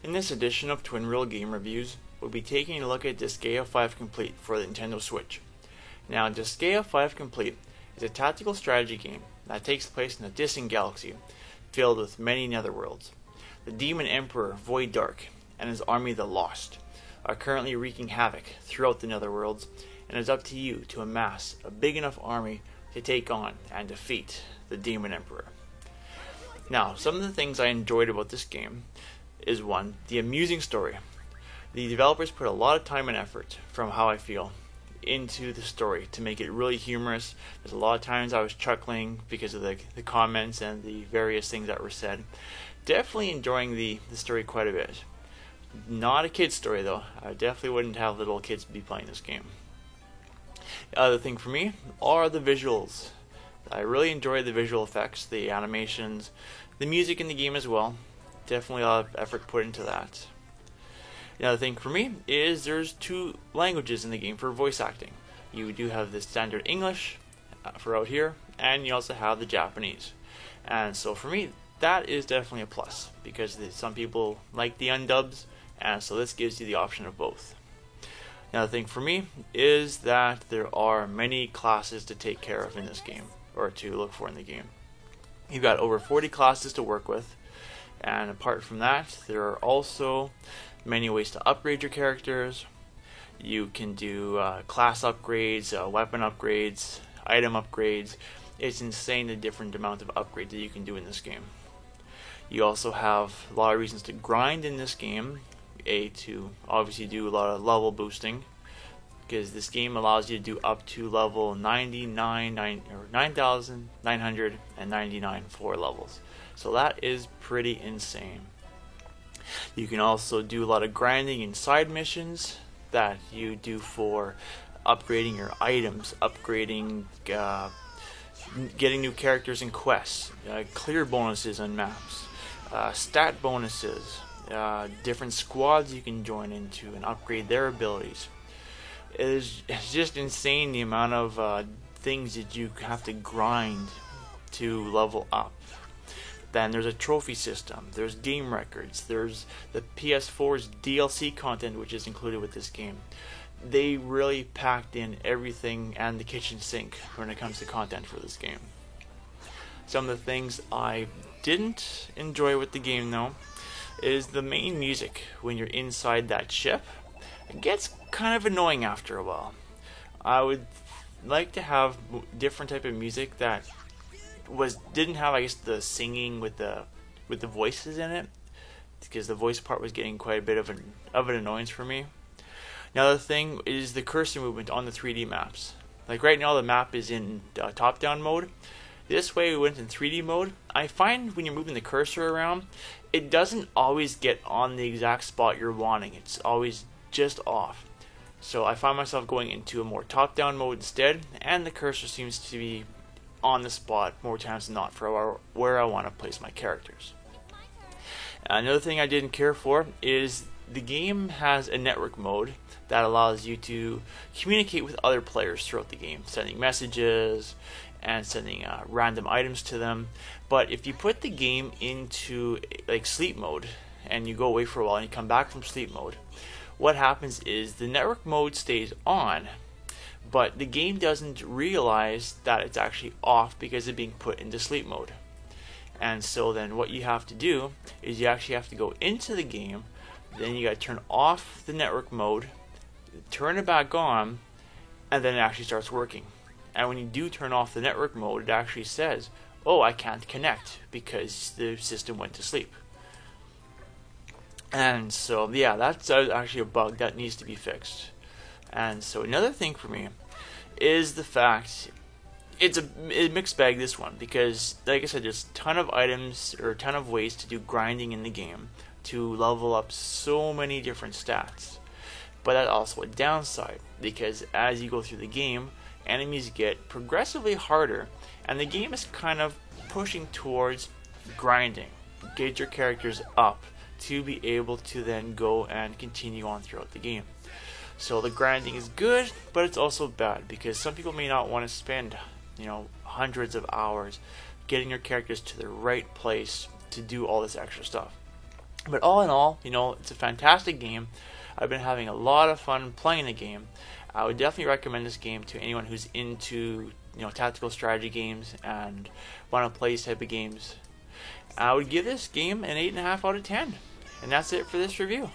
In this edition of Twin Reel Game Reviews, we'll be taking a look at Disgaea 5 Complete for the Nintendo Switch. Now, Disgaea 5 Complete is a tactical strategy game that takes place in a distant galaxy filled with many netherworlds. The Demon Emperor Void Dark and his army the Lost are currently wreaking havoc throughout the netherworlds, and it's up to you to amass a big enough army to take on and defeat the Demon Emperor. Now, some of the things I enjoyed about this game is one, the amusing story. The developers put a lot of time and effort, from how I feel, into the story to make it really humorous. There's a lot of times I was chuckling because of the comments and the various things that were said. Definitely enjoying the story quite a bit. Not a kid's story though. I definitely wouldn't have little kids be playing this game. The other thing for me are the visuals. I really enjoy the visual effects, the animations, the music in the game as well. Definitely a lot of effort put into that. The other thing for me is there's 2 languages in the game for voice acting. You do have the standard English for out here, and you also have the Japanese. And so for me, that is definitely a plus, because some people like the undubs, and so this gives you the option of both. Another thing for me is that there are many classes to take care of in this game, or to look for in the game. You've got over 40 classes to work with. And apart from that, there are also many ways to upgrade your characters. You can do class upgrades, weapon upgrades, item upgrades. It's insane the different amount of upgrades that you can do in this game. You also have a lot of reasons to grind in this game. To obviously do a lot of level boosting, because this game allows you to do up to level 9,999 floor levels. So that is pretty insane. You can also do a lot of grinding in side missions that you do for upgrading your items, upgrading, getting new characters in quests, clear bonuses on maps, stat bonuses, different squads you can join into and upgrade their abilities. It's just insane the amount of things that you have to grind to level up. Then there's a trophy system, there's game records, there's the PS4's DLC content which is included with this game. They really packed in everything and the kitchen sink when it comes to content for this game. Some of the things I didn't enjoy with the game though is the main music when you're inside that ship. It gets kind of annoying after a while. I would like to have different type of music that didn't have, I guess, the singing with the voices in it, because the voice part was getting quite a bit of an annoyance for me. Another thing is the cursor movement on the 3D maps. Like right now the map is in top-down mode. This way we went in 3D mode. I find when you're moving the cursor around, it doesn't always get on the exact spot you're wanting. It's always just off. So I find myself going into a more top-down mode instead, and the cursor seems to be on the spot more times than not for where I want to place my characters. Another thing I didn't care for is the game has a network mode that allows you to communicate with other players throughout the game, sending messages and sending random items to them. But if you put the game into like sleep mode and you go away for a while and you come back from sleep mode, what happens is the network mode stays on, but the game doesn't realize that it's actually off because it's being put into sleep mode. And so then what you have to do is you actually have to go into the game, then you got to turn off the network mode, turn it back on, and then it actually starts working. And when you do turn off the network mode, it actually says, oh, I can't connect because the system went to sleep. And so yeah, that's actually a bug that needs to be fixed. And so another thing for me is the fact it's a mixed bag, this one, because like I said, there's a ton of items or a ton of ways to do grinding in the game to level up so many different stats. But that's also a downside, because as you go through the game, enemies get progressively harder, and the game is kind of pushing towards grinding, get your characters up to be able to then go and continue on throughout the game. So the grinding is good, but it's also bad, because some people may not want to spend, hundreds of hours getting your characters to the right place to do all this extra stuff. But all in all, it's a fantastic game. I've been having a lot of fun playing the game. I would definitely recommend this game to anyone who's into tactical strategy games and want to play these type of games. I would give this game an 8.5 out of 10. And that's it for this review.